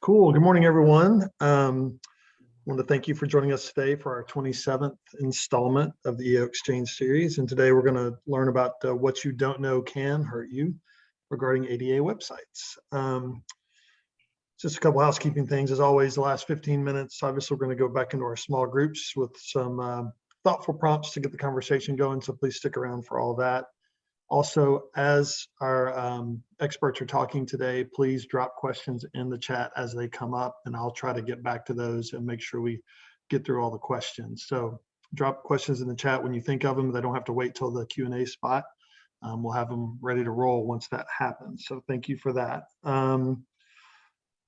Cool. Good morning, everyone. I want to thank you for joining us today for our 27th installment of the EO Exchange series. And today we're going to learn about what you don't know can hurt you regarding ADA websites. Just a couple housekeeping things. As always, the last 15 minutes, obviously, we're going to go back into our small groups with some thoughtful prompts to get the conversation going. So please stick around for all of that. Also, as our experts are talking today, please drop questions in the chat as they come up, and I'll try to get back to those and make sure we get through all the questions. So drop questions in the chat when you think of them. They don't have to wait till the Q&A spot. We'll have them ready to roll once that happens. So thank you for that.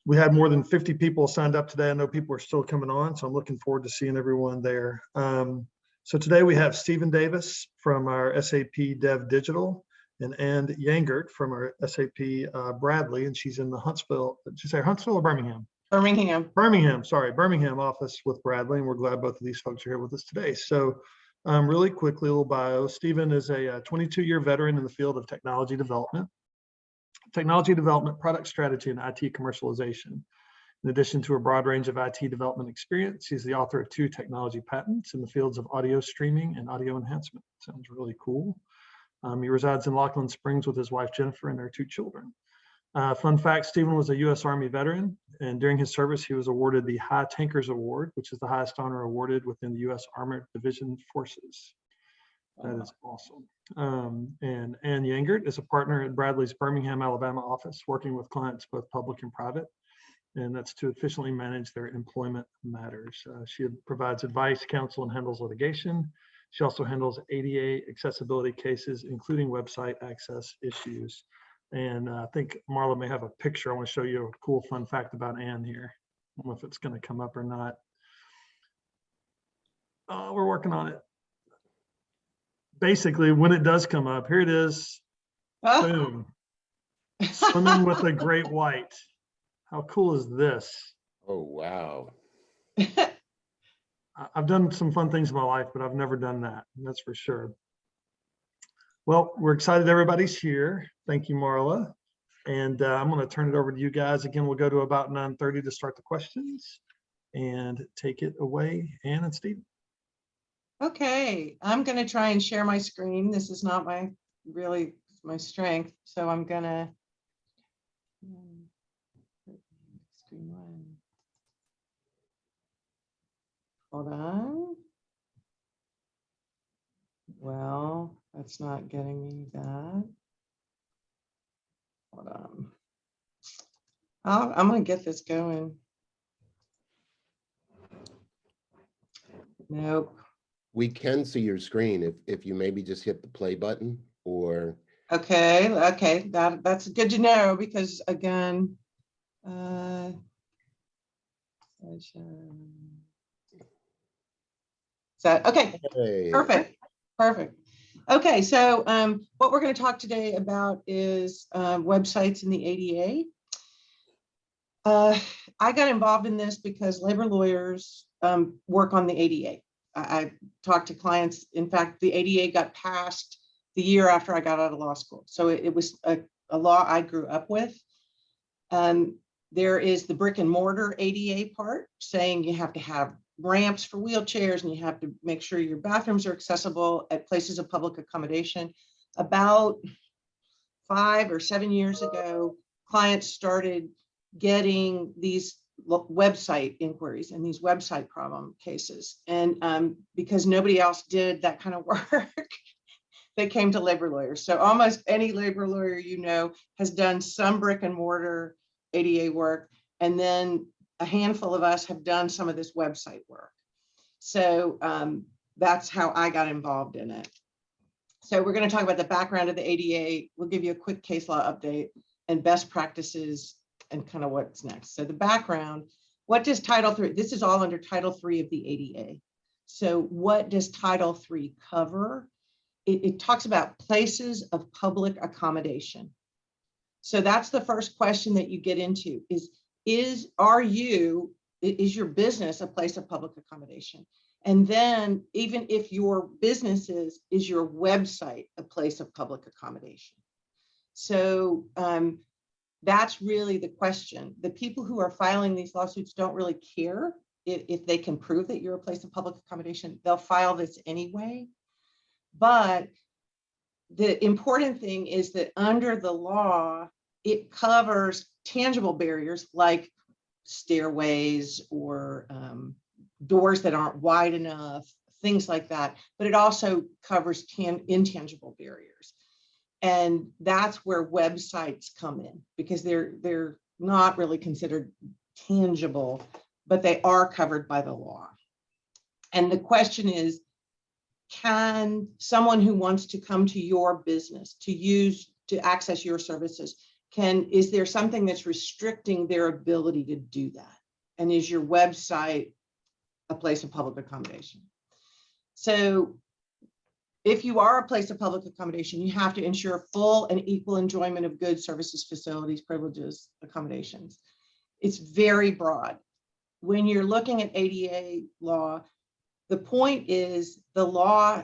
We had more than 50 people signed up today. I know people are still coming on, so I'm looking forward to seeing everyone there. So today we have Stephen Davis from our SAP Dev Digital and Ann Yangert from our SAP Bradley, and she's in the Huntsville, did you say Huntsville or Birmingham? Birmingham, sorry, Birmingham office with Bradley, and we're glad both of these folks are here with us today. So really quickly, a little bio. Stephen is a 22-year veteran in the field of technology development, product strategy, and IT commercialization. In addition to a broad range of IT development experience, he's the author of 2 technology patents in the fields of audio streaming and audio enhancement. Sounds really cool. He resides in Lachlan Springs with his wife, Jennifer, and their 2 children. Fun fact, Stephen was a U.S. Army veteran, and during his service, he was awarded the High Tankers Award, which is the highest honor awarded within the U.S. Armored Division Forces. That is awesome. And Ann Yangert is a partner at Bradley's Birmingham, Alabama office, working with clients both public and private, and that's to efficiently manage their employment matters. She provides advice, counsel, and handles litigation. She also handles ADA accessibility cases, including website access issues. And I think Marla may have a picture. I want to show you a cool fun fact about Ann here. I don't know if it's going to come up or not. Oh, we're working on it. Basically, when it does come up, here it is. Boom. Swimming with a great white. How cool is this? Oh, wow. I've done some fun things in my life, but I've never done that. That's for sure. Well, we're excited everybody's here. Thank you, Marla. And I'm going to turn it over to you guys. Again, we'll go to about 9:30 to start the questions. And take it away, Ann and Steve. Okay, I'm going to try and share my screen. This is not my strength, so I'm going to screen 1. Hold on. Well, that's not getting me that. Hold on. I'm going to get this going. Nope. We can see your screen if you maybe just hit the play button or. Okay, that's good to know because again, so okay, hey. Perfect. Okay, so what we're going to talk today about is websites in the ADA. I got involved in this because labor lawyers work on the ADA. I talked to clients. In fact, the ADA got passed the year after I got out of law school. So it was a law I grew up with. There is the brick and mortar ADA part, saying you have to have ramps for wheelchairs and you have to make sure your bathrooms are accessible at places of public accommodation. About 5 or 7 years ago, clients started getting these website inquiries and these website problem cases. And because nobody else did that kind of work, they came to labor lawyers. So almost any labor lawyer you know has done some brick and mortar ADA work. And then a handful of us have done some of this website work. So that's how I got involved in it. So we're going to talk about the background of the ADA. We'll give you a quick case law update and best practices and kind of what's next. So the background, what does Title III, this is all under Title III of the ADA. So what does Title III cover? It talks about places of public accommodation. So that's the first question that you get into is your business a place of public accommodation? And then even if your business is your website a place of public accommodation? So that's really the question. The people who are filing these lawsuits don't really care if they can prove that you're a place of public accommodation. They'll file this anyway. But the important thing is that under the law, it covers tangible barriers like stairways or doors that aren't wide enough, things like that. But it also covers intangible barriers. And that's where websites come in, because they're not really considered tangible, but they are covered by the law. And the question is, can someone who wants to come to your business to access your services, is there something that's restricting their ability to do that? And is your website a place of public accommodation? So if you are a place of public accommodation, you have to ensure full and equal enjoyment of goods, services, facilities, privileges, accommodations. It's very broad. When you're looking at ADA law, the point is the law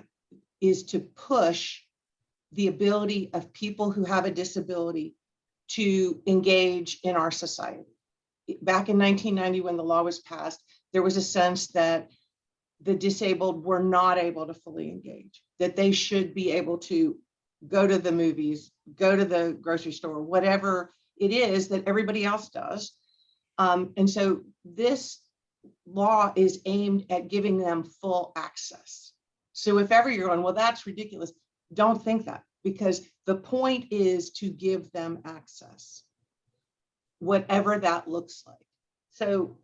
is to push the ability of people who have a disability to engage in our society. Back in 1990, when the law was passed, there was a sense that the disabled were not able to fully engage, that they should be able to go to the movies, go to the grocery store, whatever it is that everybody else does. And so this law is aimed at giving them full access. So if ever you're going, well, that's ridiculous, don't think that, because the point is to give them access, whatever that looks like. So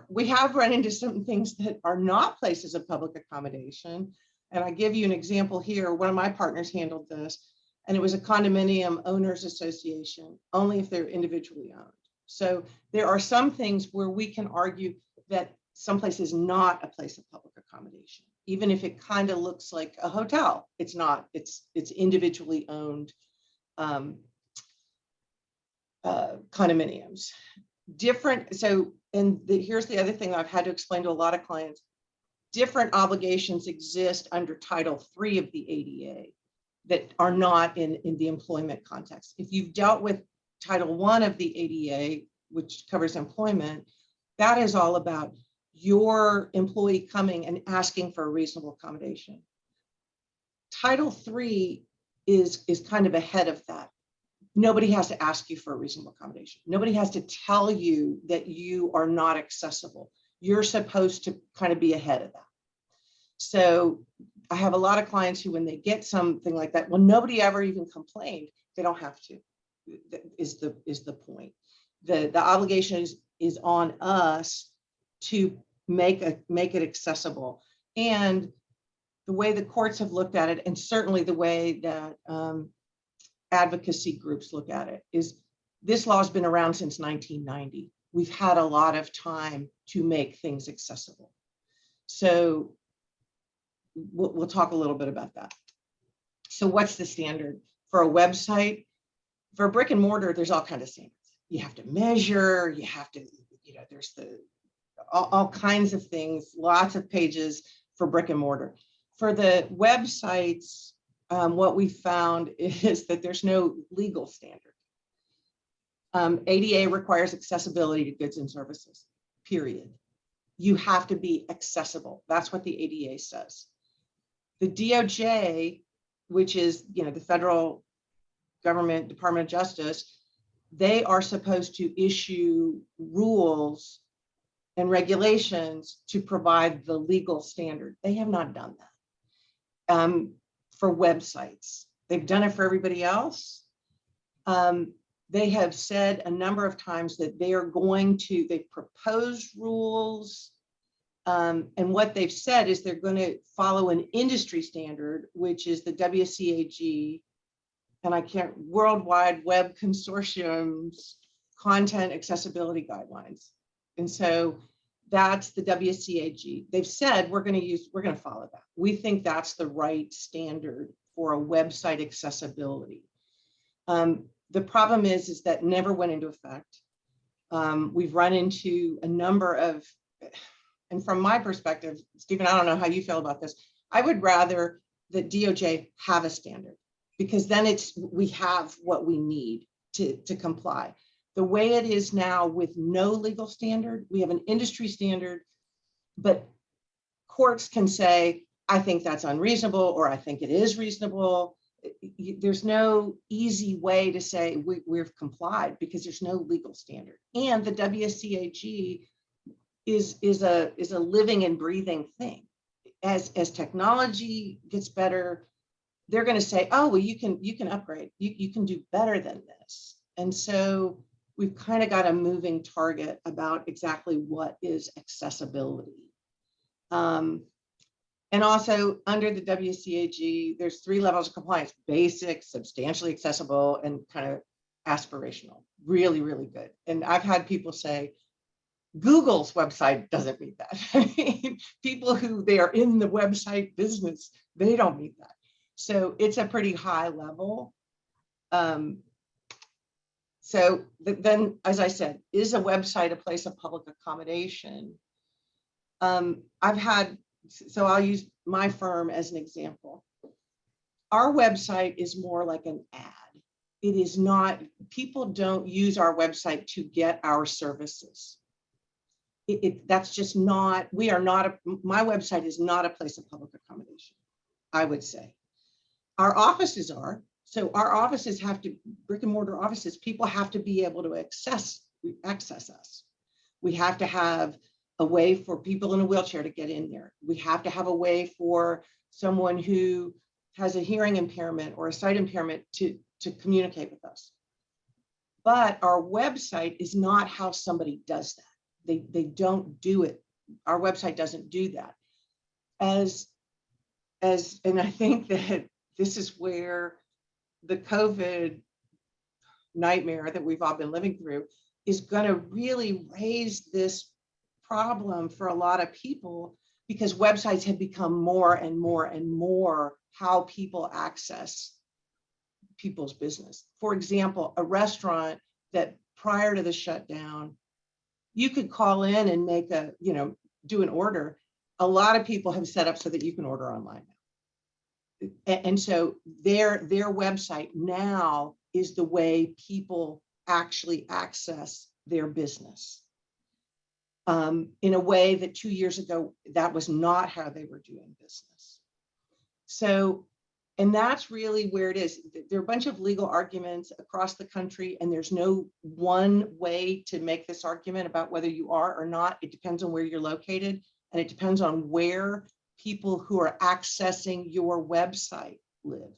we have run into some things that are not places of public accommodation. And I give you an example here. One of my partners handled this, and it was a condominium owners association, only if they're individually owned. So there are some things where we can argue that someplace is not a place of public accommodation, even if it kind of looks like a hotel. It's not, it's individually owned condominiums. Different, so, and here's the other thing I've had to explain to a lot of clients. Different obligations exist under Title III of the ADA that are not in the employment context. If you've dealt with Title I of the ADA, which covers employment, that is all about your employee coming and asking for a reasonable accommodation. Title III is kind of ahead of that. Nobody has to ask you for a reasonable accommodation. Nobody has to tell you that you are not accessible. You're supposed to kind of be ahead of that. So I have a lot of clients who, when they get something like that, well, nobody ever even complained. They don't have to, is the point. The obligation is on us to make it accessible. And the way the courts have looked at it, and certainly the way that advocacy groups look at it, is this law has been around since 1990. We've had a lot of time to make things accessible. So we'll talk a little bit about that. So what's the standard for a website? For a brick and mortar, there's all kinds of standards. You have to measure, you have to, there's all kinds of things, lots of pages for brick and mortar. For the websites, what we found is that there's no legal standard. ADA requires accessibility to goods and services, period. You have to be accessible. That's what the ADA says. The DOJ, which is the federal government, Department of Justice, they are supposed to issue rules and regulations to provide the legal standard. They have not done that for websites. They've done it for everybody else. They have said a number of times that they are they've proposed rules. And what they've said is they're going to follow an industry standard, which is the WCAG, and Worldwide Web Consortium's Content Accessibility Guidelines. And so that's the WCAG. They've said we're going to follow that. We think that's the right standard for a website accessibility. The problem is that never went into effect. We've run into a number of, and from my perspective, Stephen, I don't know how you feel about this. I would rather that DOJ have a standard, because then we have what we need to comply. The way it is now with no legal standard, we have an industry standard, but courts can say, I think that's unreasonable, or I think it is reasonable. There's no easy way to say we've complied because there's no legal standard. And the WCAG is a living and breathing thing. As technology gets better, they're going to say, oh, well, you can upgrade, you can do better than this. And so we've kind of got a moving target about exactly what is accessibility. And also under the WCAG, there's 3 levels of compliance: basic, substantially accessible, and kind of aspirational. Really, really good. And I've had people say, Google's website doesn't meet that. I mean, people who they are in the website business, they don't meet that. So it's a pretty high level. So then, as I said, is a website a place of public accommodation? So I'll use my firm as an example. Our website is more like an ad. It is not, people don't use our website to get our services. That's just not, my website is not a place of public accommodation, I would say. Our offices are, so our offices have to, brick and mortar offices, people have to be able to access us. We have to have a way for people in a wheelchair to get in there. We have to have a way for someone who has a hearing impairment or a sight impairment to communicate with us. But our website is not how somebody does that. They don't do it. Our website doesn't do that. And I think that this is where the COVID nightmare that we've all been living through is going to really raise this problem for a lot of people, because websites have become more and more and more how people access people's business. For example, a that prior to the shutdown, you could call in and make do an order. A lot of people have set up so that you can order online now. And so their website now is the way people actually access their business. In a way that 2 years ago, that was not how they were doing business. So, and that's really where it is. There are a bunch of legal arguments across the country, and there's no one way to make this argument about whether you are or not. It depends on where you're located, and it depends on where people who are accessing your website live.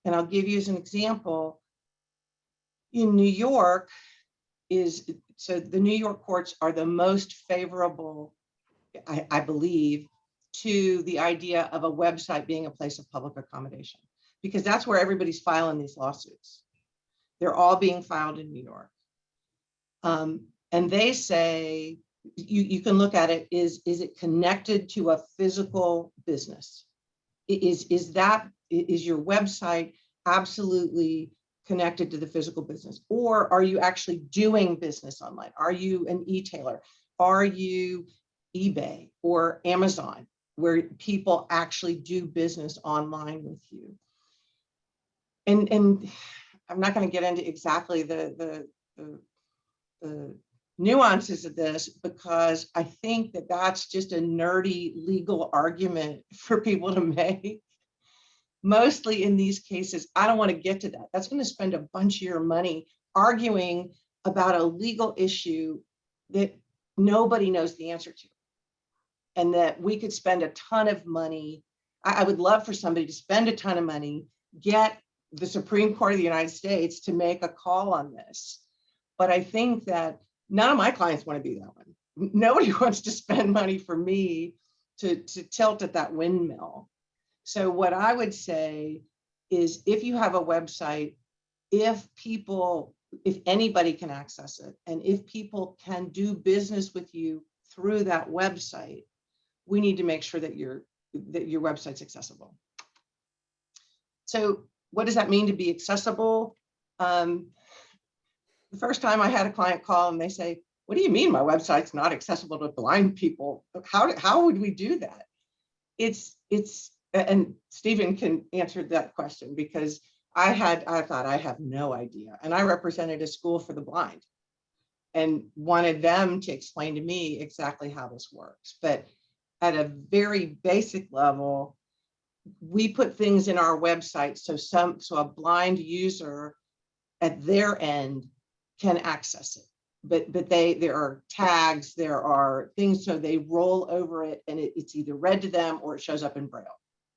And I'll give you as an example, in New York, so the New York courts are the most favorable, I believe, to the idea of a website being a place of public accommodation, because that's where everybody's filing these lawsuits. They're all being filed in New York. And they say, you can look at it, is it connected to a physical business? Is your website absolutely connected to the physical business? Or are you actually doing business online? Are you an e-tailer? Are you eBay or Amazon, where people actually do business online with you? And I'm not going to get into exactly the nuances of this, because I think that that's just a nerdy legal argument for people to make. Mostly in these cases, I don't want to get to that. That's going to spend a bunch of your money arguing about a legal issue that nobody knows the answer to. And that we could spend a ton of money. I would love for somebody to spend a ton of money, get the Supreme Court of the United States to make a call on this. But I think that none of my clients want to do that one. Nobody wants to spend money for me to tilt at that windmill. So what I would say is, if you have a website, if anybody can access it, and if people can do business with you through that website, we need to make sure that your website's accessible. So what does that mean to be accessible? The first time I had a client call and they say, what do you mean my website's not accessible to blind people? How would we do that? And Stephen can answer that question, because I thought I have no idea. And I represented a school for the blind and wanted them to explain to me exactly how this works. But at a very basic level, we put things in our website so a blind user at their end can access it. But there are tags, there are things, so they roll over it and it's either read to them or it shows up in Braille.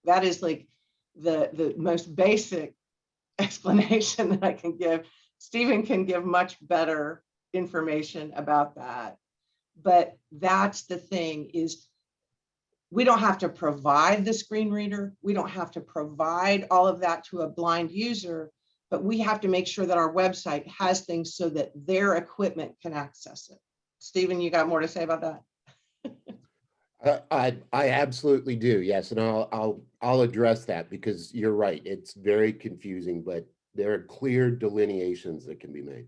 That is like the most basic explanation that I can give. Stephen can give much better information about that. But that's the thing, is we don't have to provide the screen reader. We don't have to provide all of that to a blind user, but we have to make sure that our website has things so that their equipment can access it. Stephen, you got more to say about that? I absolutely do. Yes. And I'll address that, because you're right. It's very confusing, but there are clear delineations that can be made.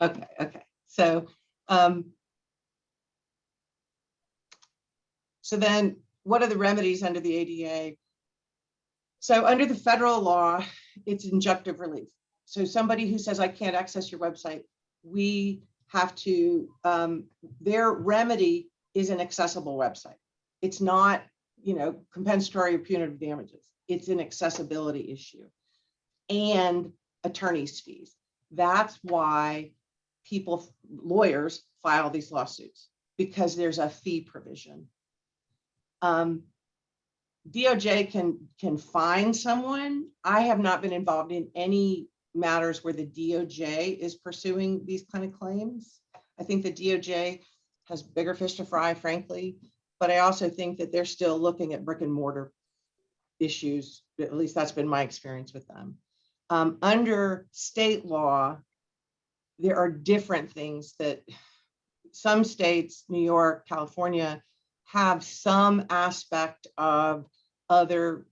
Okay. So, so then what are the remedies under the ADA? So under the federal law, it's injunctive relief. So somebody who says, I can't access your website, we have to, their remedy is an accessible website. It's not, compensatory or punitive damages. It's an accessibility issue and attorney's fees. That's why lawyers file these lawsuits, because there's a fee provision. DOJ can fine someone. I have not been involved in any matters where the DOJ is pursuing these kind of claims. I think the DOJ has bigger fish to fry, frankly, but I also think that they're still looking at brick and mortar issues. At least that's been my experience with them. Under state law, there are different things that some states, New York, California, have some aspect of other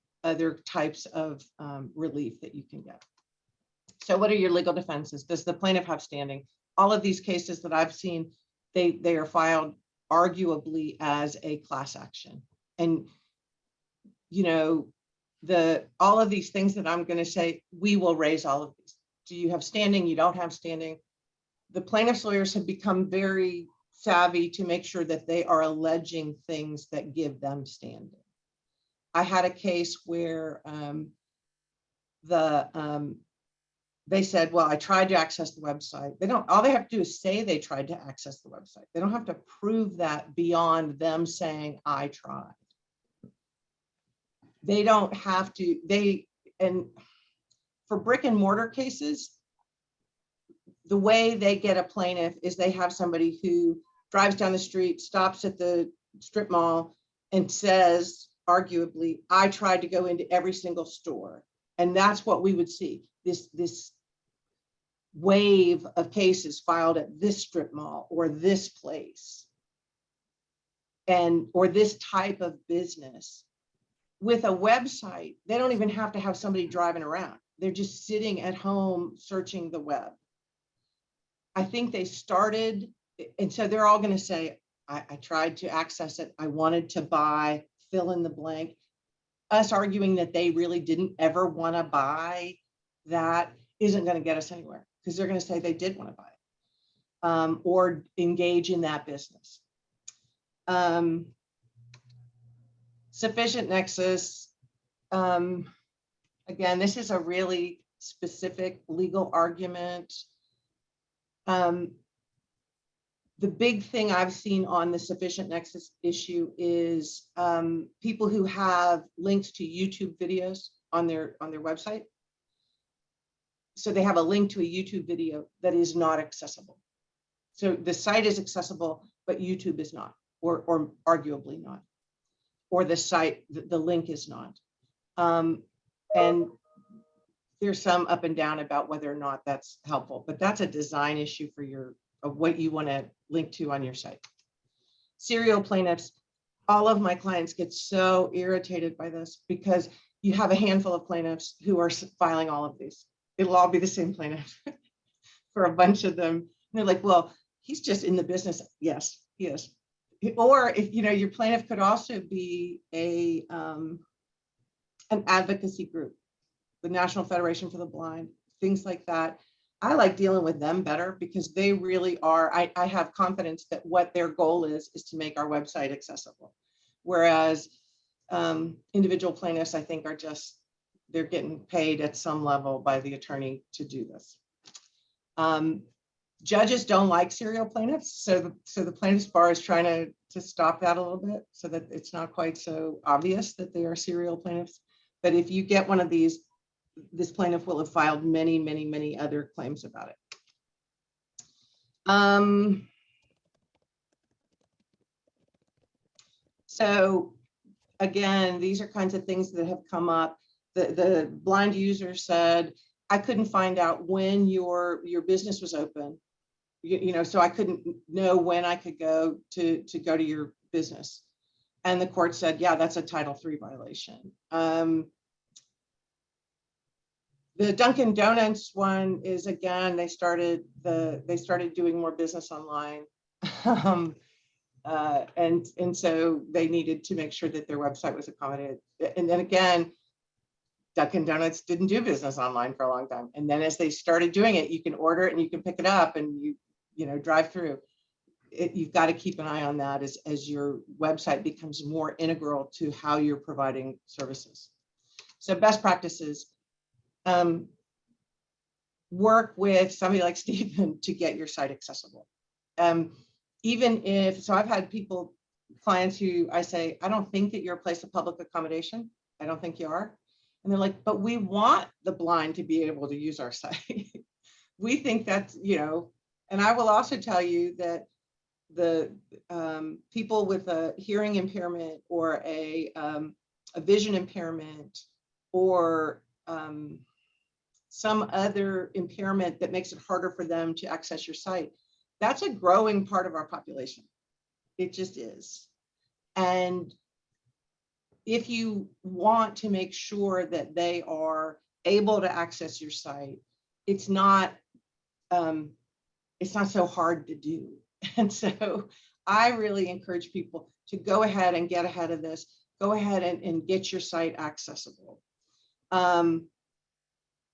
types of relief that you can get. So what are your legal defenses? Does the plaintiff have standing? All of these cases that I've seen, they are filed arguably as a class action. And, all of these things that I'm going to say, we will raise all of these. Do you have standing? You don't have standing? The plaintiff's lawyers have become very savvy to make sure that they are alleging things that give them standing. I had a case where they said, well, I tried to access the website. All they have to do is say they tried to access the website. They don't have to prove that beyond them saying, I tried. They don't have to, and for brick and mortar cases, the way they get a plaintiff is they have somebody who drives down the street, stops at the strip mall and says, arguably, I tried to go into every single store. And that's what we would see, this wave of cases filed at this strip mall or this place, or this type of business. With a website, they don't even have to have somebody driving around. They're just sitting at home searching the web. I think they started, and so they're all going to say, I tried to access it. I wanted to buy, fill in the blank. Us arguing that they really didn't ever want to buy that isn't going to get us anywhere, because they're going to say they did want to buy it or engage in that business. Sufficient nexus. Again, this is a really specific legal argument. The big thing I've seen on the sufficient nexus issue is people who have links to YouTube videos on their website. So they have a link to a YouTube video that is not accessible. So the site is accessible, but YouTube is not, or arguably not, or the site, the link is not. And there's some up and down about whether or not that's helpful, but that's a design issue for of what you want to link to on your site. Serial plaintiffs, all of my clients get so irritated by this because you have a handful of plaintiffs who are filing all of these. It'll all be the same plaintiff for a bunch of them. And they're like, well, he's just in the business. Yes, he is. Or if your plaintiff could also be an advocacy group. the National Federation for the Blind, things like that. I like dealing with them better because they really are, I have confidence that what their goal is to make our website accessible. Whereas individual plaintiffs, I think, are just, they're getting paid at some level by the attorney to do this. Judges don't like serial plaintiffs, so the plaintiffs bar is trying to stop that a little bit so that it's not quite so obvious that they are serial plaintiffs. But if you get one of these, this plaintiff will have filed many, many, many other claims about it. So again, these are kinds of things that have come up. The blind user said, I couldn't find out when your business was open. You know, so I couldn't know when I could go to your business. And the court said, yeah, that's a Title III violation. The Dunkin' Donuts one is, again, they started doing more business online. And so they needed to make sure that their website was accommodated. And then again, Dunkin' Donuts didn't do business online for a long time. And then as they started doing it, you can order it and you can pick it up and you know, drive through. You've got to keep an eye on that as your website becomes more integral to how you're providing services. So best practices, work with somebody like Stephen to get your site accessible. Even if, so I've had clients who I say, I don't think that you're a place of public accommodation. I don't think you are. And they're like, but we want the blind to be able to use our site. We think that's, you know, and I will also tell you that the people with a hearing impairment or a vision impairment or some other impairment that makes it harder for them to access your site, that's a growing part of our population. It just is. And if you want to make sure that they are able to access your site, it's not so hard to do. And so I really encourage people to go ahead and get ahead of this, go ahead and get your site accessible.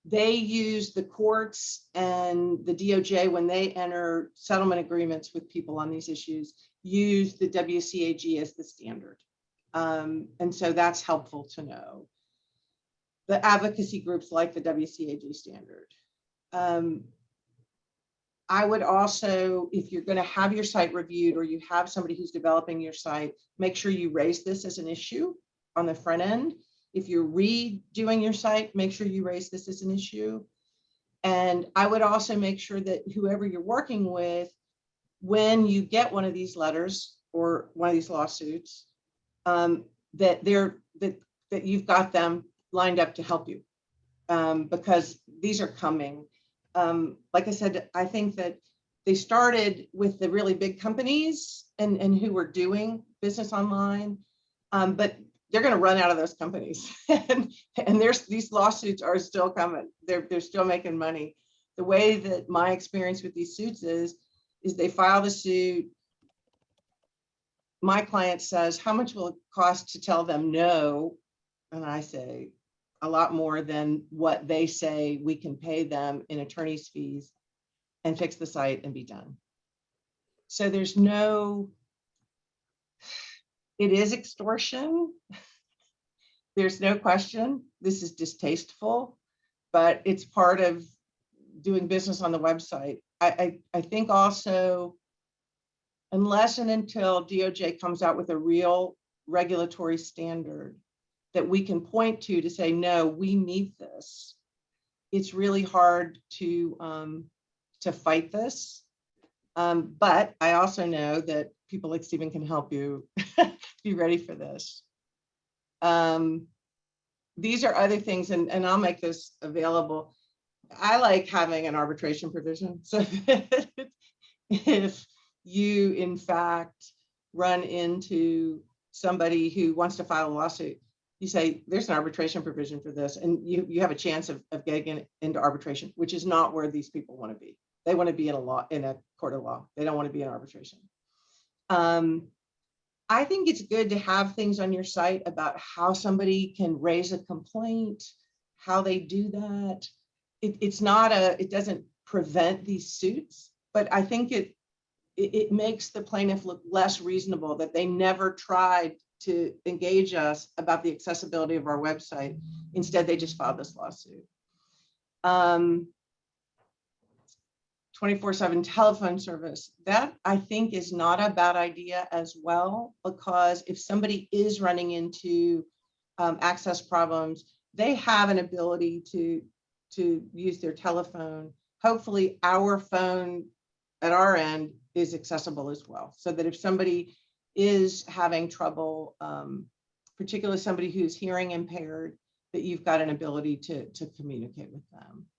They use the courts and the DOJ when they enter settlement agreements with people on these issues, use the WCAG as the standard. And so that's helpful to know. The advocacy groups like the WCAG standard. I would also, if you're going to have your site reviewed or you have somebody who's developing your site, make sure you raise this as an issue on the front end. If you're redoing your site, make sure you raise this as an issue. And I would also make sure that whoever you're working with, when you get one of these letters or one of these lawsuits, that you've got them lined up to help you, because these are coming. Like I said, I think that they started with the really big companies and who were doing business online, but they're going to run out of those companies. and these lawsuits are still coming. They're still making money. The way that my experience with these suits is they file the suit. My client says, how much will it cost to tell them no? And I say, a lot more than what they say we can pay them in attorney's fees and fix the site and be done. So there's no, it is extortion. There's no question. This is distasteful, but it's part of doing business on the website. I think also, unless and until DOJ comes out with a real regulatory standard that we can point to say, no, we meet this, it's really hard to fight this. But I also know that people like Stephen can help you be ready for this. These are other things, and I'll make this available. I like having an arbitration provision. So if you, in fact, run into somebody who wants to file a lawsuit, you say, there's an arbitration provision for this, and you have a chance of getting into arbitration, which is not where these people want to be. They want to be in a court of law. They don't want to be in arbitration. I think it's good to have things on your site about how somebody can raise a complaint, how they do that. It's not it doesn't prevent these suits, but I think it makes the plaintiff look less reasonable that they never tried to engage us about the accessibility of our website. Instead, they just filed this lawsuit. 24/7 telephone service, that I think is not a bad idea as well, because if somebody is running into access problems, they have an ability to use their telephone. Hopefully our phone at our end is accessible as well, so that if somebody is having trouble, particularly somebody who's hearing impaired, that you've got an ability to communicate with them.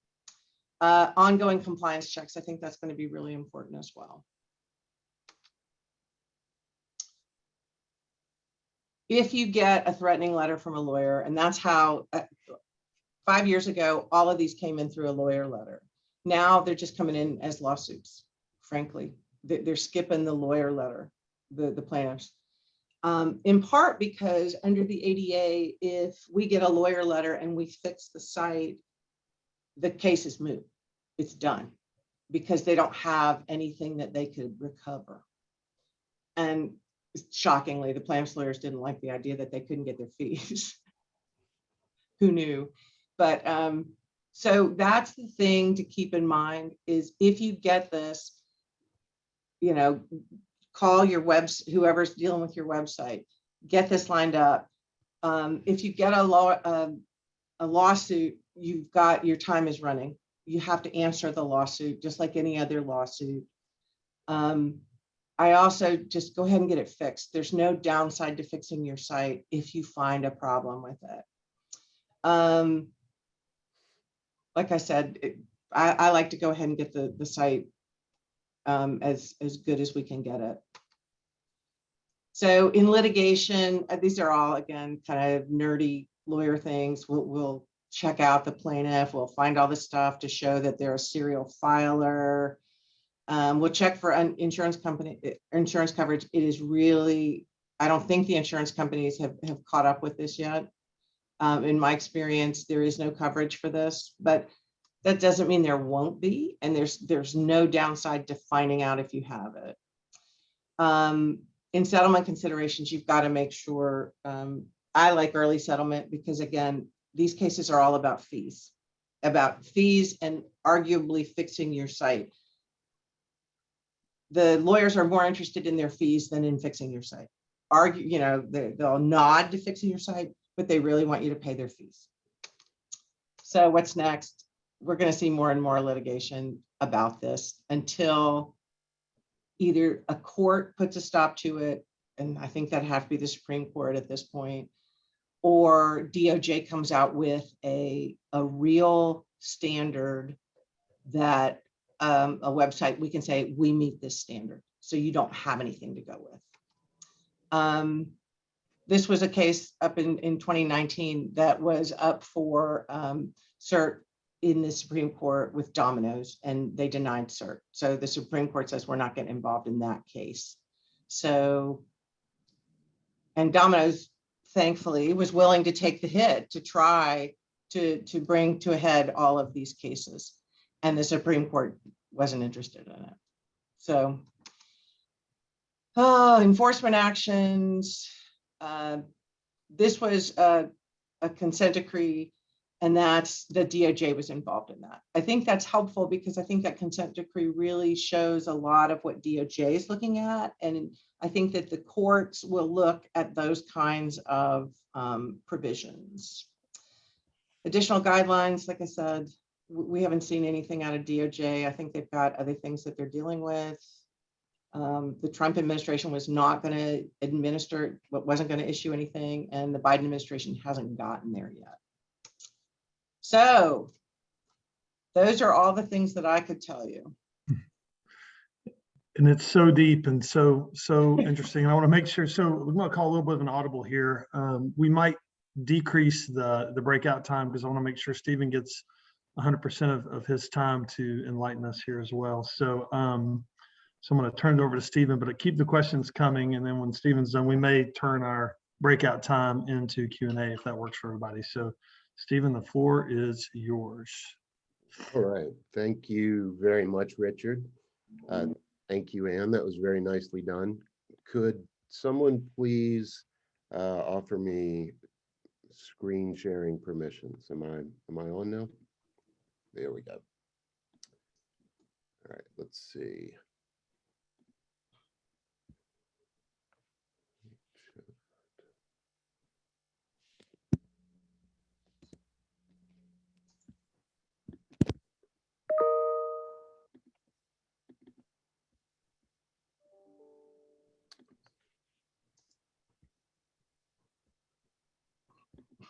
Ongoing compliance checks, I think that's going to be really important as well. If you get a threatening letter from a lawyer, and that's how 5 years ago, all of these came in through a lawyer letter. Now they're just coming in as lawsuits, frankly. They're skipping the lawyer letter, the plaintiffs. In part because under the ADA, if we get a lawyer letter and we fix the site, the case is moot. It's done because they don't have anything that they could recover. And shockingly, the plaintiffs' lawyers didn't like the idea that they couldn't get their fees. Who knew? But so that's the thing to keep in mind is if you get this, you know, call your whoever's dealing with your website, get this lined up. If you get a lawsuit, you've got, your time is running. You have to answer the lawsuit just like any other lawsuit. I also just go ahead and get it fixed. There's no downside to fixing your site if you find a problem with it. Like I said, I like to go ahead and get the site as good as we can get it. So in litigation, these are all, again, kind of nerdy lawyer things. We'll check out the plaintiff. We'll find all the stuff to show that they're a serial filer. We'll check for insurance coverage. It is really, I don't think the insurance companies have caught up with this yet. In my experience, there is no coverage for this, but that doesn't mean there won't be. And there's no downside to finding out if you have it. In settlement considerations, you've got to make sure, I like early settlement because, again, these cases are all about fees and arguably fixing your site. The lawyers are more interested in their fees than in fixing your site. You know, they'll nod to fixing your site, but they really want you to pay their fees. So what's next? We're going to see more and more litigation about this until either a court puts a stop to it, and I think that'd have to be the Supreme Court at this point, or DOJ comes out with a real standard that a website, we can say, we meet this standard, so you don't have anything to go with. This was a case up in 2019 that was up for cert in the Supreme Court with Domino's, and they denied cert. So the Supreme Court says we're not getting involved in that case. So, and Domino's, thankfully, was willing to take the hit to try to bring to a head all of these cases. And the Supreme Court wasn't interested in it. So, enforcement actions. This was a consent decree, and that's the DOJ was involved in that. I think that's helpful because I think that consent decree really shows a lot of what DOJ is looking at. And I think that the courts will look at those kinds of provisions. Additional guidelines, like I said, we haven't seen anything out of DOJ. I think they've got other things that they're dealing with. The Trump administration was not going to administer, wasn't going to issue anything, and the Biden administration hasn't gotten there yet. So those are all the things that I could tell you. And it's so deep and so interesting. I want to make sure, so we're going to call a little bit of an audible here. We might decrease the breakout time because I want to make sure Stephen gets 100% of his time to enlighten us here as well. So, so I'm going to turn it over to Stephen, but keep the questions coming. And then when Stephen's done, we may turn our breakout time into Q&A if that works for everybody. So Stephen, the floor is yours. All right. Thank you very much, Richard. Thank you, Anne. That was very nicely done. Could someone please offer me screen sharing permissions? Am I on now? There we go. All right, let's see.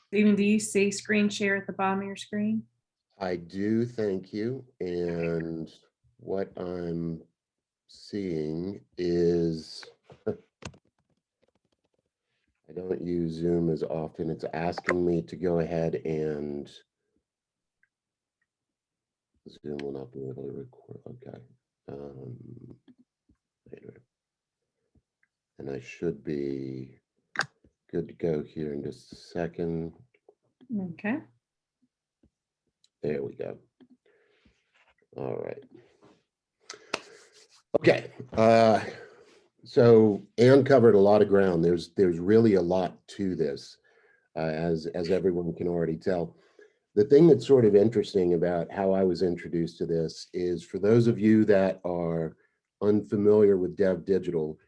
Stephen, do you see screen share at the bottom of your screen? I do, thank you. And what I'm seeing is I don't use Zoom as often. It's asking me to go ahead and Zoom will not be able to record. Okay. Anyway. And I should be good to go here in just a second. Okay. There we go. All right. Okay. So Anne covered a lot of ground. There's really a lot to this, as everyone can already tell. The thing that's sort of interesting about how I was introduced to this is, for those of you that are unfamiliar with Dev Digital,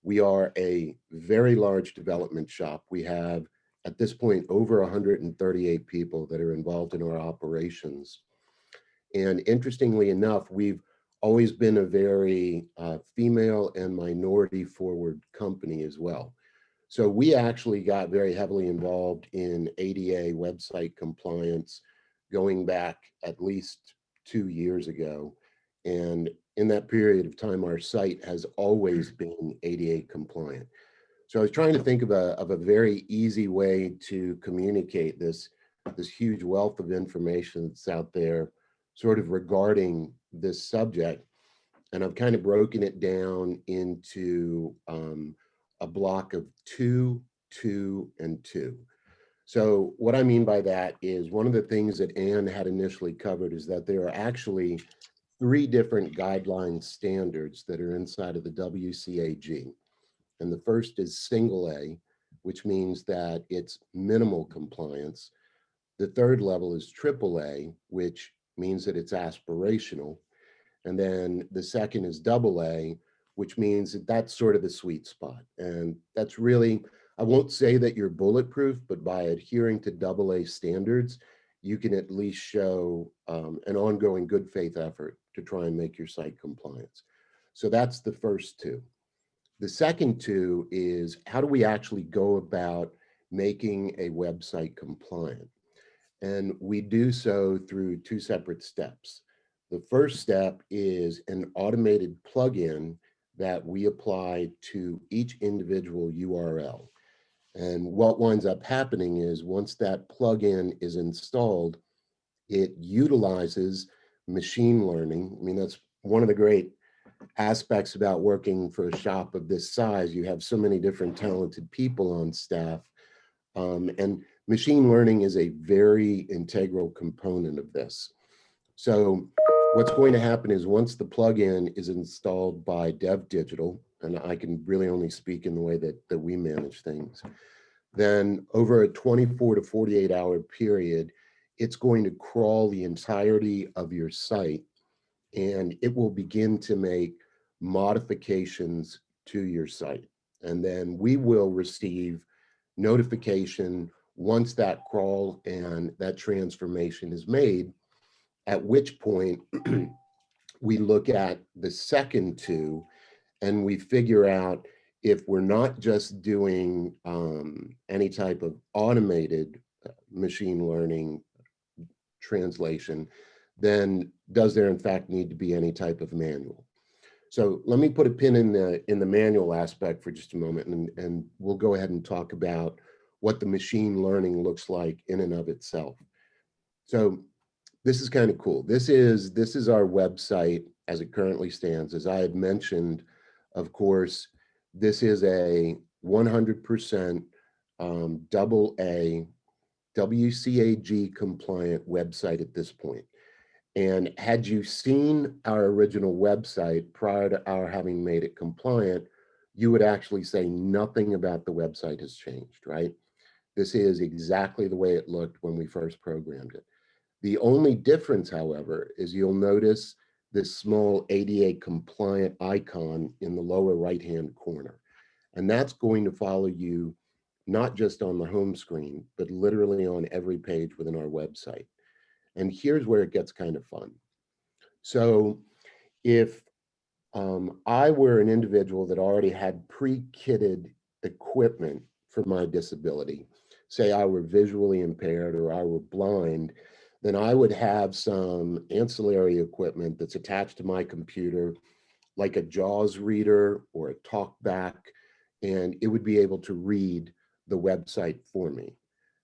we are a very large development shop. We have, at this point, over 138 people that are involved in our operations. And interestingly enough, we've always been a very female and minority forward company as well. So we actually got very heavily involved in ADA website compliance going back at least 2 years ago. And in that period of time, our site has always been ADA compliant. So I was trying to think of a very easy way to communicate this huge wealth of information that's out there sort of regarding this subject. And I've kind of broken it down into a block of 2, 2, and 2. So what I mean by that is, one of the things that Anne had initially covered is that there are actually 3 different guideline standards that are inside of the WCAG. And the first is single A, which means that it's minimal compliance. The third level is triple A, which means that it's aspirational. And then the second is double A, which means that that's sort of the sweet spot. And that's really, I won't say that you're bulletproof, but by adhering to double A standards, you can at least show an ongoing good faith effort to try and make your site compliance. So that's the first 2. The second 2 is, how do we actually go about making a website compliant? And we do so through 2 separate steps. The first step is an automated plugin that we apply to each individual URL. And what winds up happening is, once that plugin is installed, it utilizes machine learning. I mean, that's one of the great aspects about working for a shop of this size. You have so many different talented people on staff. And machine learning is a very integral component of this. So what's going to happen is, once the plugin is installed by Dev Digital, and I can really only speak in the way that we manage things, then over a 24 to 48 hour period, it's going to crawl the entirety of your site, and it will begin to make modifications to your site. And then we will receive notification once that crawl and that transformation is made, at which point we look at the second 2 and we figure out if we're not just doing any type of automated machine learning translation, then does there in fact need to be any type of manual? So let me put a pin in the manual aspect for just a moment, and we'll go ahead and talk about what the machine learning looks like in and of itself. So this is kind of cool. This is our website as it currently stands. As I had mentioned, of course, this is a 100% double A WCAG compliant website at this point. And had you seen our original website prior to our having made it compliant, you would actually say nothing about the website has changed, right? This is exactly the way it looked when we first programmed it. The only difference, however, is you'll notice this small ADA compliant icon in the lower right-hand corner. And that's going to follow you not just on the home screen, but literally on every page within our website. And here's where it gets kind of fun. So if I were an individual that already had pre-kitted equipment for my disability, say I were visually impaired or I were blind, then I would have some ancillary equipment that's attached to my computer, like a JAWS reader or a TalkBack, and it would be able to read the website for me.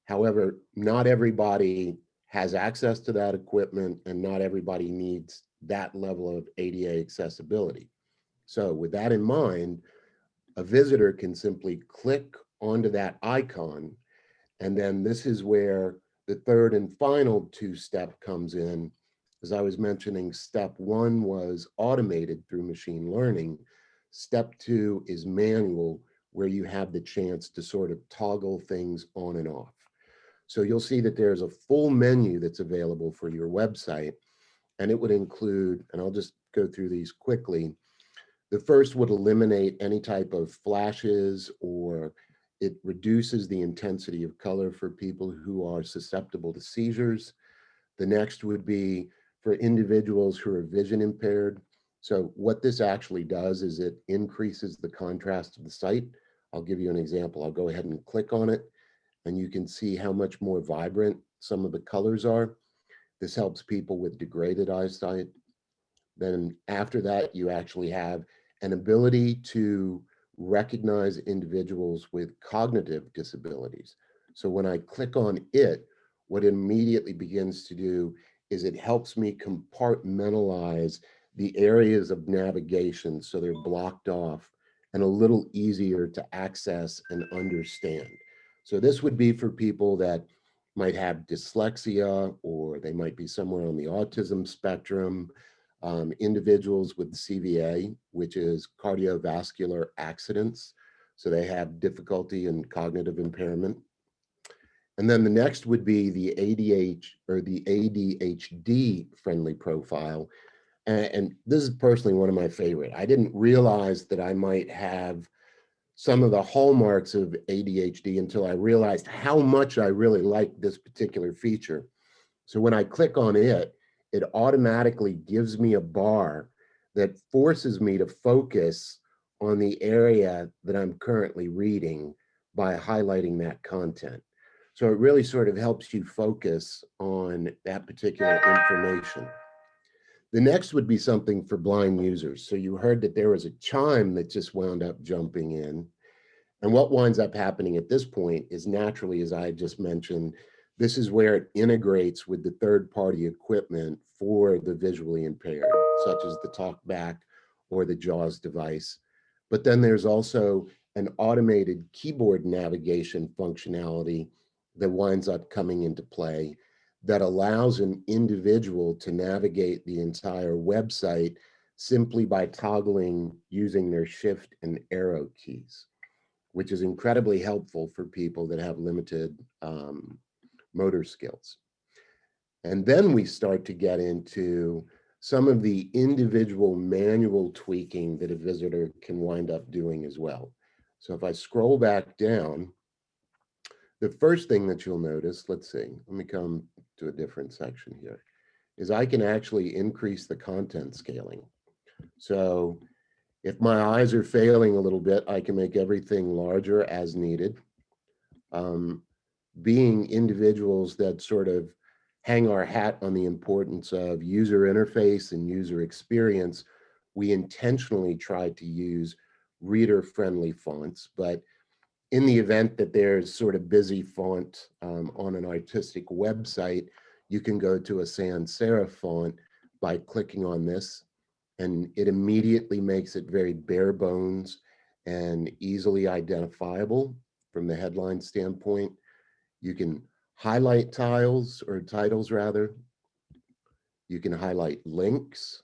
However, not everybody has access to that equipment and not everybody needs that level of ADA accessibility. So with that in mind, a visitor can simply click onto that icon, and then this is where the third and final two-step comes in. As I was mentioning, step one was automated through machine learning. Step two is manual, where you have the chance to sort of toggle things on and off. So you'll see that there's a full menu that's available for your website, and it would include, and I'll just go through these quickly. The first would eliminate any type of flashes, or it reduces the intensity of color for people who are susceptible to seizures. The next would be for individuals who are vision impaired. So what this actually does is it increases the contrast of the site. I'll give you an example. I'll go ahead and click on it, and you can see how much more vibrant some of the colors are. This helps people with degraded eyesight. Then after that, you actually have an ability to recognize individuals with cognitive disabilities. So when I click on it, what it immediately begins to do is it helps me compartmentalize the areas of navigation so they're blocked off and a little easier to access and understand. So this would be for people that might have dyslexia, or they might be somewhere on the autism spectrum, individuals with CVA, which is cardiovascular accidents. So they have difficulty in cognitive impairment. And then the next would be the ADH or the ADHD friendly profile. And this is personally one of my favorite. I didn't realize that I might have some of the hallmarks of ADHD until I realized how much I really like this particular feature. So when I click on it, it automatically gives me a bar that forces me to focus on the area that I'm currently reading by highlighting that content. So it really sort of helps you focus on that particular information. The next would be something for blind users. So you heard that there was a chime that just wound up jumping in. And what winds up happening at this point is, naturally, as I just mentioned, this is where it integrates with the third-party equipment for the visually impaired, such as the TalkBack or the JAWS device. But then there's also an automated keyboard navigation functionality that winds up coming into play that allows an individual to navigate the entire website simply by toggling using their shift and arrow keys, which is incredibly helpful for people that have limited motor skills. And then we start to get into some of the individual manual tweaking that a visitor can wind up doing as well. So if I scroll back down, the first thing that you'll notice, let's see, let me come to a different section here, is I can actually increase the content scaling. So if my eyes are failing a little bit, I can make everything larger as needed. Being individuals that sort of hang our hat on the importance of user interface and user experience, we intentionally tried to use reader-friendly fonts. But in the event that there's sort of busy font on an artistic website, you can go to a sans serif font by clicking on this, and it immediately makes it very bare bones and easily identifiable from the headline standpoint. You can highlight tiles or titles rather. You can highlight links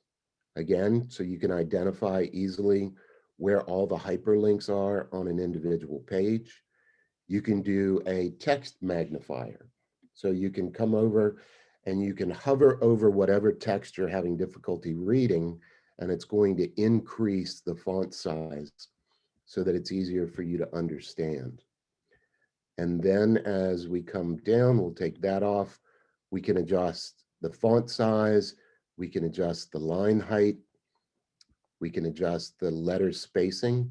again, so you can identify easily where all the hyperlinks are on an individual page. You can do a text magnifier. So you can come over and you can hover over whatever text you're having difficulty reading, and it's going to increase the font size so that it's easier for you to understand. And then as we come down, we'll take that off. We can adjust the font size. We can adjust the line height. We can adjust the letter spacing.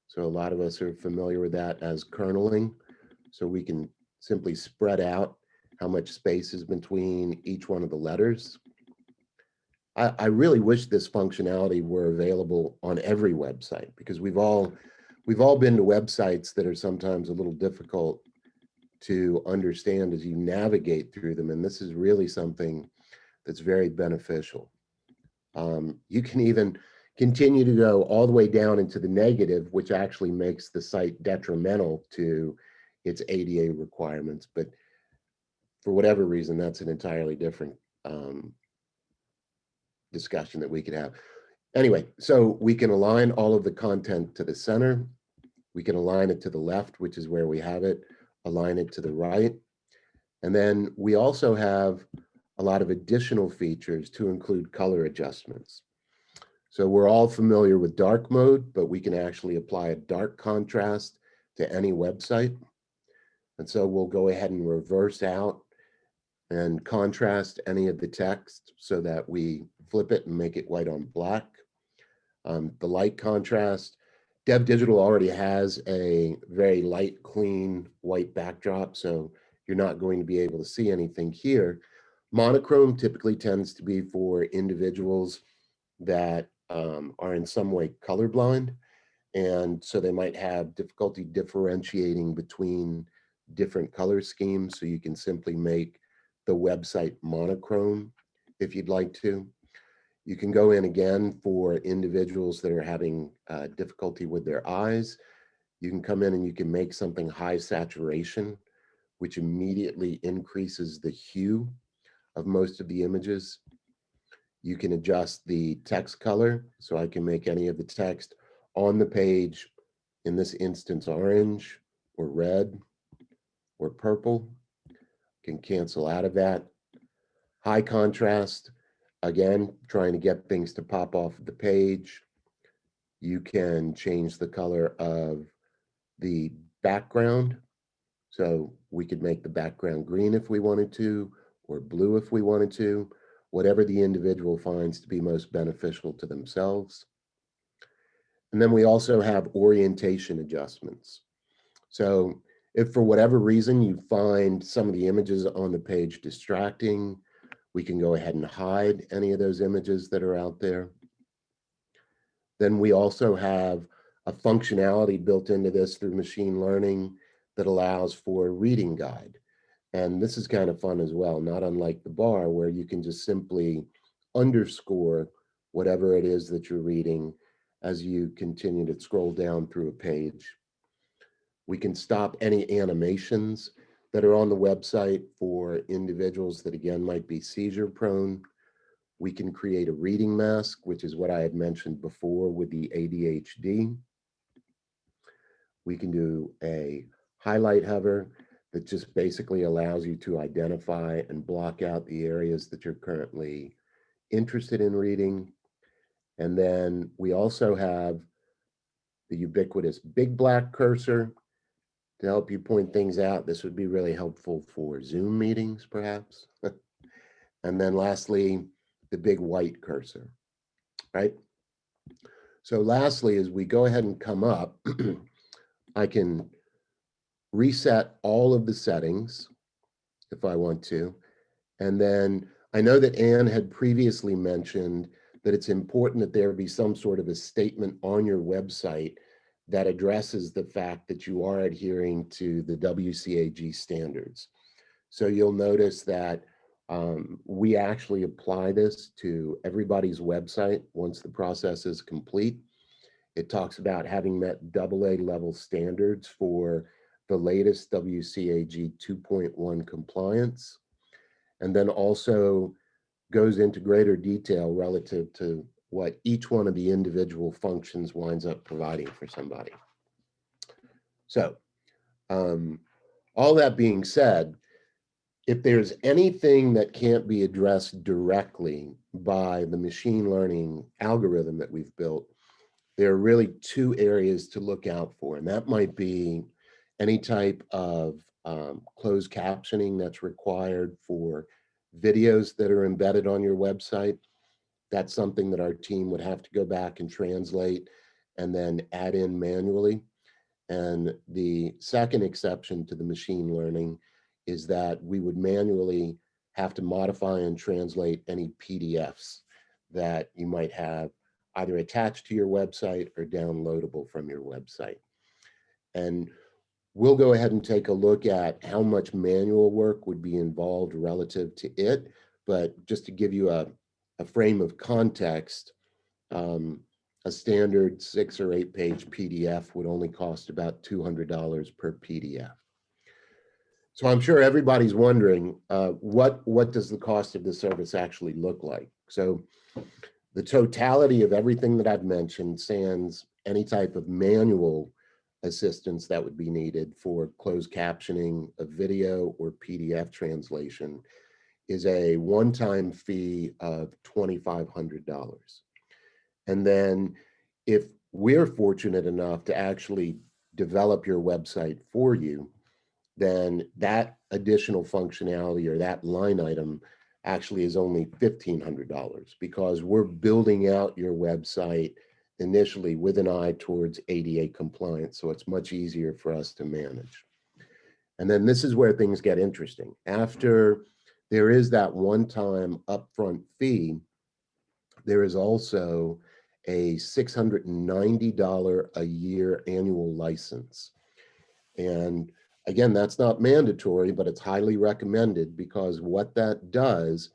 So a lot of us are familiar with that as kerneling. So we can simply spread out how much space is between each one of the letters. I really wish this functionality were available on every website, because we've all been to websites that are sometimes a little difficult to understand as you navigate through them. And this is really something that's very beneficial. You can even continue to go all the way down into the negative, which actually makes the site detrimental to its ADA requirements. But for whatever reason, that's an entirely different discussion that we could have. Anyway, so we can align all of the content to the center. We can align it to the left, which is where we have it, align it to the right. And then we also have a lot of additional features to include color adjustments. So we're all familiar with dark mode, but we can actually apply a dark contrast to any website. And so we'll go ahead and reverse out and contrast any of the text so that we flip it and make it white on black. The light contrast, Dev Digital already has a very light, clean white backdrop, so you're not going to be able to see anything here. Monochrome typically tends to be for individuals that are in some way colorblind, and so they might have difficulty differentiating between different color schemes, so you can simply make the website monochrome if you'd like to. You can go in again for individuals that are having difficulty with their eyes. You can come in and you can make something high saturation, which immediately increases the hue of most of the images. You can adjust the text color, so I can make any of the text on the page, in this instance, orange or red or purple. Can cancel out of that. High contrast, again, trying to get things to pop off the page. You can change the color of the background. So we could make the background green if we wanted to, or blue if we wanted to, whatever the individual finds to be most beneficial to themselves. And then we also have orientation adjustments. So if for whatever reason you find some of the images on the page distracting, we can go ahead and hide any of those images that are out there. Then we also have a functionality built into this through machine learning that allows for a reading guide. And this is kind of fun as well, not unlike the bar, where you can just simply underscore whatever it is that you're reading as you continue to scroll down through a page. We can stop any animations that are on the website for individuals that, again, might be seizure prone. We can create a reading mask, which is what I had mentioned before with the ADHD. We can do a highlight hover that just basically allows you to identify and block out the areas that you're currently interested in reading. And then we also have the ubiquitous big black cursor to help you point things out. This would be really helpful for Zoom meetings, perhaps. And then lastly, the big white cursor, right? So lastly, as we go ahead and come up, I can reset all of the settings if I want to. And then I know that Anne had previously mentioned that it's important that there be some sort of a statement on your website that addresses the fact that you are adhering to the WCAG standards. So you'll notice that we actually apply this to everybody's website once the process is complete. It talks about having met AA level standards for the latest WCAG 2.1 compliance, and then also goes into greater detail relative to what each one of the individual functions winds up providing for somebody. So, all that being said, if there's anything that can't be addressed directly by the machine learning algorithm that we've built, there are really two areas to look out for, and that might be any type of closed captioning that's required for videos that are embedded on your website. That's something that our team would have to go back and translate and then add in manually. And the second exception to the machine learning is that we would manually have to modify and translate any PDFs that you might have either attached to your website or downloadable from your website. And we'll go ahead and take a look at how much manual work would be involved relative to it. But just to give you a frame of context, a standard 6 or 8 page PDF would only cost about $200 per PDF. So I'm sure everybody's wondering, what does the cost of this service actually look like? So the totality of everything that I've mentioned, sans any type of manual assistance that would be needed for closed captioning of video or PDF translation, is a one-time fee of $2,500. And then if we're fortunate enough to actually develop your website for you, then that additional functionality or that line item actually is only $1,500, because we're building out your website initially with an eye towards ADA compliance. So it's much easier for us to manage. And then this is where things get interesting. After there is that one-time upfront fee, there is also a $690 a year annual license. And again, that's not mandatory, but it's highly recommended, because what that does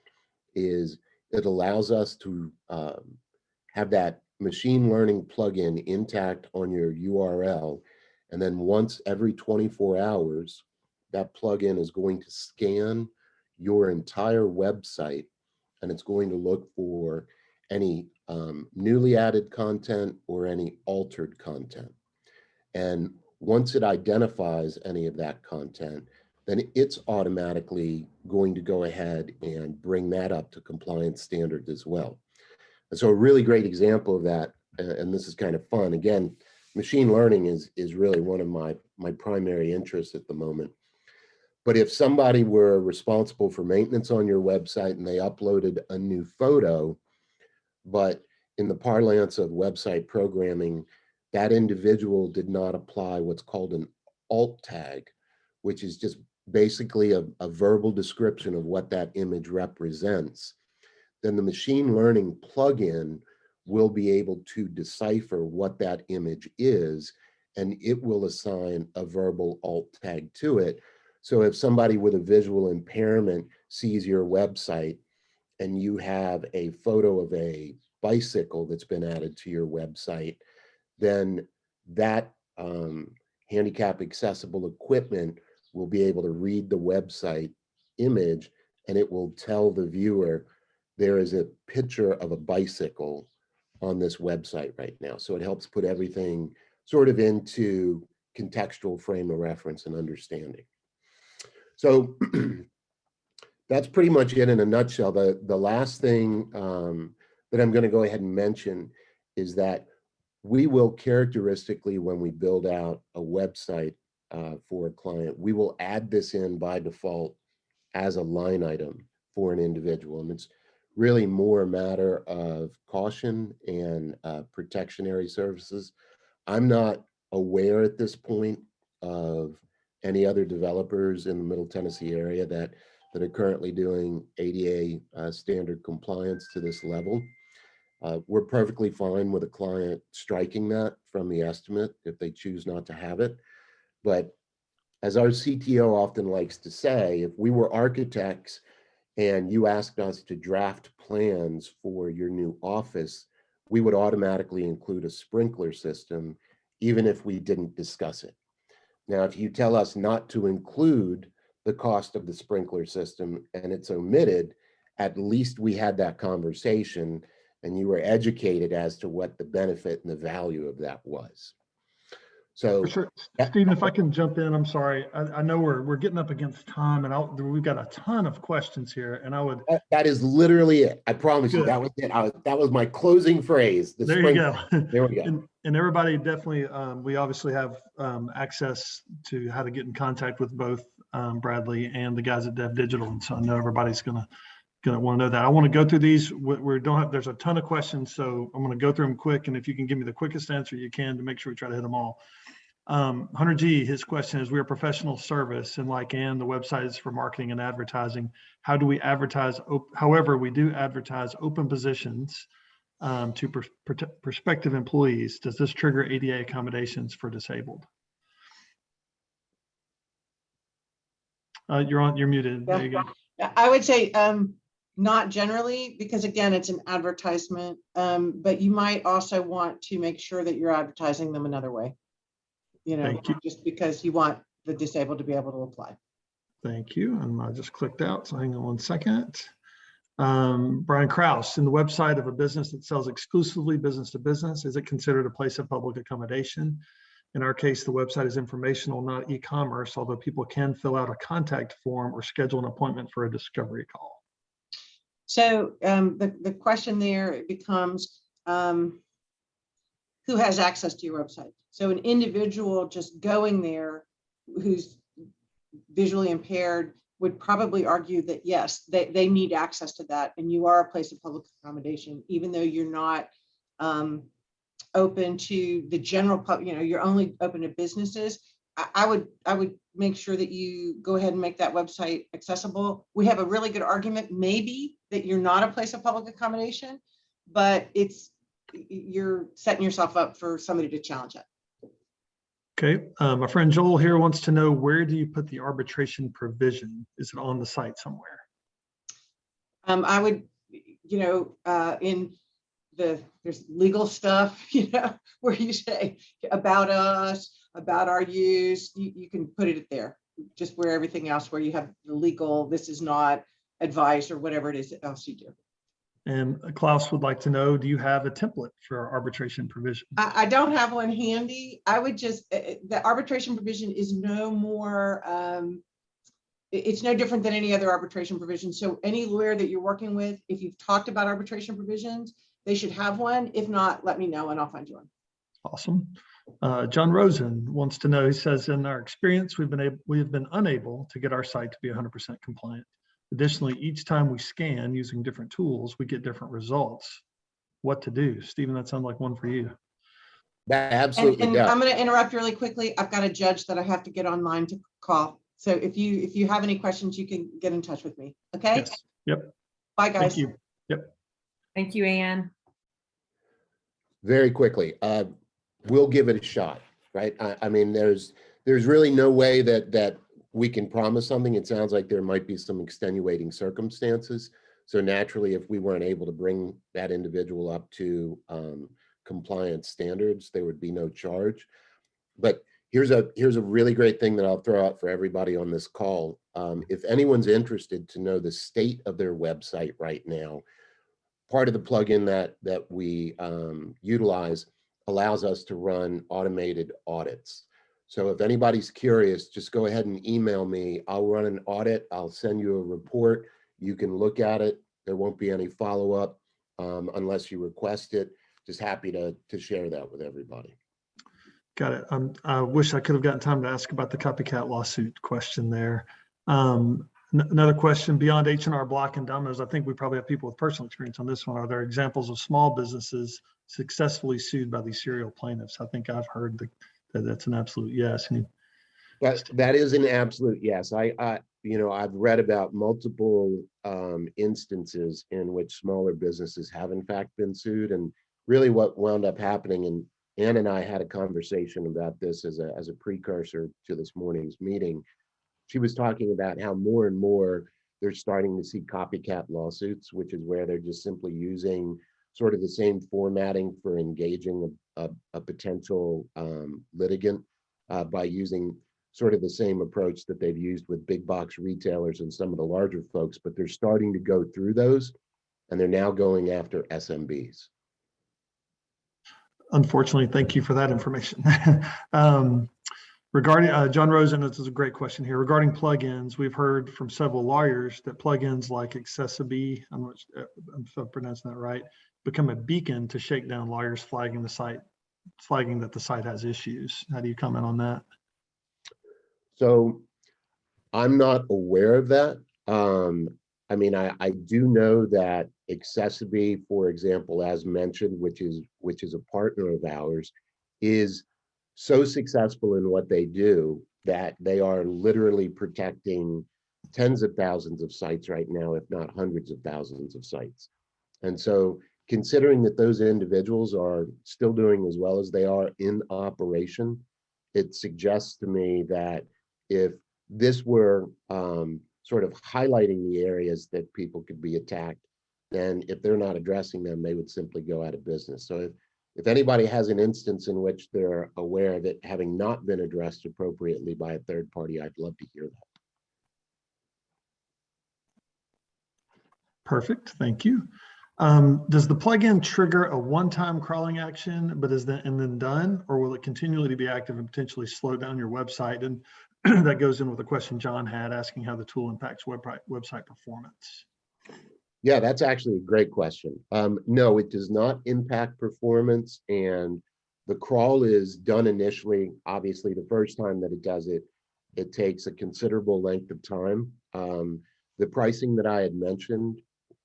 is it allows us to have that machine learning plugin intact on your URL. And then once every 24 hours, that plugin is going to scan your entire website, and it's going to look for any newly added content or any altered content. And once it identifies any of that content, then it's automatically going to go ahead and bring that up to compliance standards as well. And so a really great example of that, and this is kind of fun, again, machine learning is really one of my primary interests at the moment. But if somebody were responsible for maintenance on your website and they uploaded a new photo, but in the parlance of website programming, that individual did not apply what's called an alt tag, which is just basically a verbal description of what that image represents, then the machine learning plugin will be able to decipher what that image is, and it will assign a verbal alt tag to it. So if somebody with a visual impairment sees your website and you have a photo of a bicycle that's been added to your website, then that handicap accessible equipment will be able to read the website image, and it will tell the viewer there is a picture of a bicycle on this website right now. So it helps put everything sort of into contextual frame of reference and understanding. So that's pretty much it in a nutshell. The last thing that I'm going to go ahead and mention is that we will characteristically, when we build out a website for a client, we will add this in by default as a line item for an individual. And it's really more a matter of caution and protectionary services. I'm not aware at this point of any other developers in the Middle Tennessee area that are currently doing ADA standard compliance to this level. We're perfectly fine with a client striking that from the estimate if they choose not to have it. But as our CTO often likes to say, if we were architects and you asked us to draft plans for your new office, we would automatically include a sprinkler system, even if we didn't discuss it. Now, if you tell us not to include the cost of the sprinkler system and it's omitted, at least we had that conversation and you were educated as to what the benefit and the value of that was. So, For sure. Stephen, if I can jump in, I'm sorry. I know we're getting up against time and we've got a ton of questions here and I would. that is literally it. I promise you, Good. that was it. That was my closing phrase. The There you go. There we go. And everybody definitely, we obviously have access to how to get in contact with both Bradley and the guys at Dev Digital. And so I know everybody's gonna want to know that. I want to go through these. There's a ton of questions, so I'm going to go through them quick. And if you can give me the quickest answer you can to make sure we try to hit them all. Hunter G, his question is, we're a professional service and like Ann, the website is for marketing and advertising. How do we advertise? However, we do advertise open positions to prospective employees. Does this trigger ADA accommodations for disabled? You're muted. Yeah. There you go. I would say not generally, because again, it's an advertisement, but you might also want to make sure that you're advertising them another way. You know, Thank you. just because you want the disabled to be able to apply. Thank you. And I just clicked out, so hang on one second. Brian Krause, in the website of a business that sells exclusively business to business, is it considered a place of public accommodation? In our case, the website is informational, not e-commerce, although people can fill out a contact form or schedule an appointment for a discovery call. So the question there becomes, who has access to your website? So an individual just going there who's visually impaired would probably argue that yes, they need access to that, and you are a place of public accommodation, even though you're not open to the general public. You know, you're only open to businesses. I would make sure that you go ahead and make that website accessible. We have a really good argument, maybe, that you're not a place of public accommodation, but you're setting yourself up for somebody to challenge it. Okay, my friend Joel here wants to know, where do you put the arbitration provision? Is it on the site somewhere? I would, you know, in there's legal stuff, you know, where you say about us, about our use, you can put it there, just where everything else, where you have the legal, this is not advice or whatever it is else you do. And Klaus would like to know, do you have a template for our arbitration provision? I don't have one handy. I would just, the arbitration provision is no more, it's no different than any other arbitration provision. So any lawyer that you're working with, if you've talked about arbitration provisions, they should have one. If not, let me know and I'll find you one. Awesome. John Rosen wants to know, he says, in our experience, we have been unable to get our site to be 100% compliant. Additionally, each time we scan using different tools, we get different results. What to do? Stephen, that sounds like one for you. That absolutely and does. I'm going to interrupt really quickly. I've got a judge that I have to get online to call. So if you have any questions, you can get in touch with me. Okay. Yes. Yep. Bye, guys. Thank you. Yep. Thank you, Ann. Very quickly, we'll give it a shot, right? I mean, there's really no way that we can promise something. It sounds like there might be some extenuating circumstances. So naturally, if we weren't able to bring that individual up to compliance standards, there would be no charge. But here's a really great thing that I'll throw out for everybody on this call. If anyone's interested to know the state of their website right now, part of the plugin that we utilize allows us to run automated audits. So if anybody's curious, just go ahead and email me. I'll run an audit. I'll send you a report. You can look at it. There won't be any follow-up unless you request it. Just happy to share that with everybody. Got it. I wish I could have gotten time to ask about the copycat lawsuit question there. Another question, beyond H&R Block and Domino's, I think we probably have people with personal experience on this one. Are there examples of small businesses successfully sued by these serial plaintiffs? I think I've heard that that's an absolute yes. That is an absolute yes. You know, I've read about multiple instances in which smaller businesses have in fact been sued, and really what wound up happening, and Ann and I had a conversation about this as a precursor to this morning's meeting. She was talking about how more and more they're starting to see copycat lawsuits, which is where they're just simply using sort of the same formatting for engaging a potential litigant by using sort of the same approach that they've used with big box retailers and some of the larger folks, but they're starting to go through those, and they're now going after SMBs. Unfortunately, thank you for that information. Regarding John Rosen, this is a great question here. Regarding plugins, we've heard from several lawyers that plugins like Accessibility, I'm pronouncing that right, become a beacon to shake down lawyers flagging that the site has issues. How do you comment on that? So I'm not aware of that. I mean, I do know that Accessibility, for example, as mentioned, which is a partner of ours, is so successful in what they do that they are literally protecting tens of thousands of sites right now, if not hundreds of thousands of sites. And so considering that those individuals are still doing as well as they are in operation, it suggests to me that if this were sort of highlighting the areas that people could be attacked, then if they're not addressing them, they would simply go out of business. So if anybody has an instance in which they're aware of it having not been addressed appropriately by a third party, I'd love to hear that. Perfect, thank you. Does the plugin trigger a one-time crawling action, but is that and then done, or will it continually be active and potentially slow down your website? And that goes in with a question John had asking how the tool impacts website performance. Yeah, that's actually a great question. No, it does not impact performance, and the crawl is done initially. Obviously, the first time that it does it, it takes a considerable length of time. The pricing that I had mentioned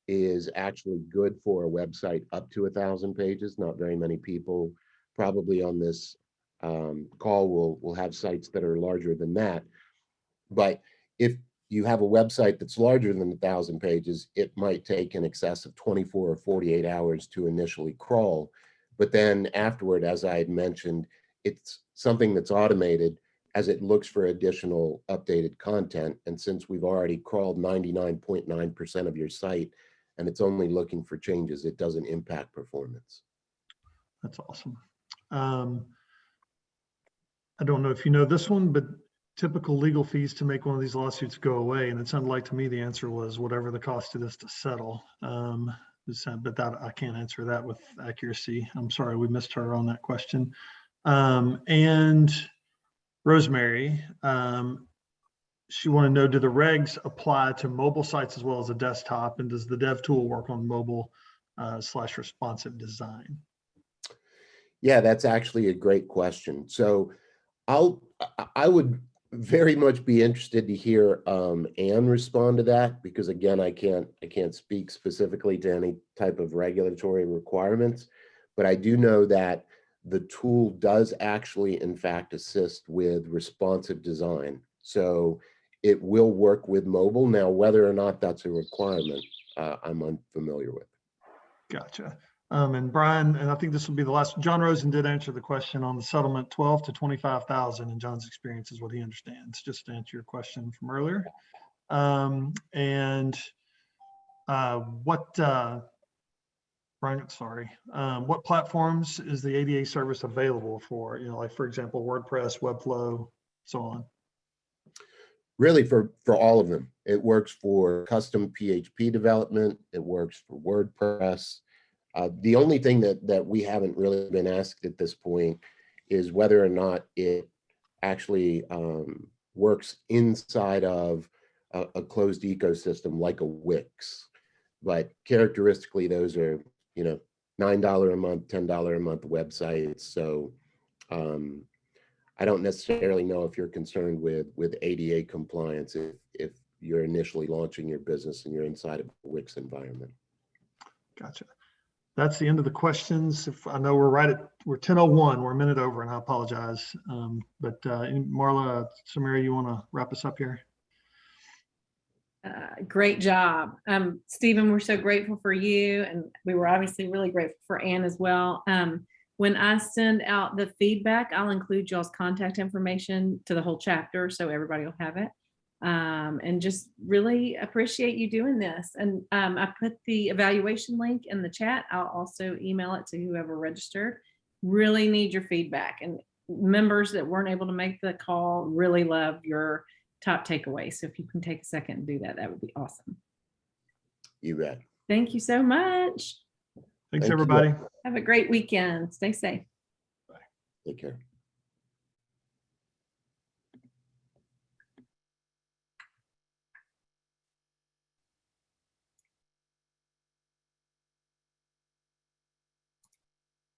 is actually good for a website up to 1,000 pages. Not very many people probably on this call will have sites that are larger than that. But if you have a website that's larger than 1,000 pages, it might take in excess of 24 or 48 hours to initially crawl. But then afterward, as I had mentioned, it's something that's automated as it looks for additional updated content. And since we've already crawled 99.9% of your site, and it's only looking for changes, it doesn't impact performance. That's awesome. I don't know if you know this one, but typical legal fees to make one of these lawsuits go away. And it sounded like to me the answer was whatever the cost it is to settle. But that I can't answer that with accuracy. I'm sorry, we missed her on that question. And Rosemary, she wanted to know, do the regs apply to mobile sites as well as a desktop? And does the dev tool work on mobile / responsive design? Yeah, that's actually a great question. So I would very much be interested to hear Anne respond to that, because again, I can't speak specifically to any type of regulatory requirements, but I do know that the tool does actually in fact assist with responsive design. So it will work with mobile. Now, whether or not that's a requirement, I'm unfamiliar with. Gotcha. And Brian, and I think this will be the last, John Rosen did answer the question on the settlement 12 to 25,000 in John's experience is what he understands, just to answer your question from earlier. Brian, sorry, what platforms is the ADA service available for? You know, like for example, WordPress, Webflow, so on. Really for all of them. It works for custom PHP development. It works for WordPress. The only thing that we haven't really been asked at this point is whether or not it actually works inside of a closed ecosystem like a Wix. But characteristically, those are, you know, $9 a month, $10 a month websites. So I don't necessarily know if you're concerned with ADA compliance if you're initially launching your business and you're inside of a Wix environment. Gotcha. That's the end of the questions. If I know we're 10:01, we're a minute over, and I apologize. But Marla, Samira, you want to wrap us up here? Great job. Stephen, we're so grateful for you. And we were obviously really grateful for Anne as well. When I send out the feedback, I'll include y'all's contact information to the whole chapter so everybody will have it. And just really appreciate you doing this. And I put the evaluation link in the chat. I'll also email it to whoever registered. Really need your feedback. And members that weren't able to make the call really love your top takeaway. So if you can take a second and do that, that would be awesome. You bet. Thank you so much. Thanks, Thank you. everybody. Have a great weekend. Stay safe. Take care.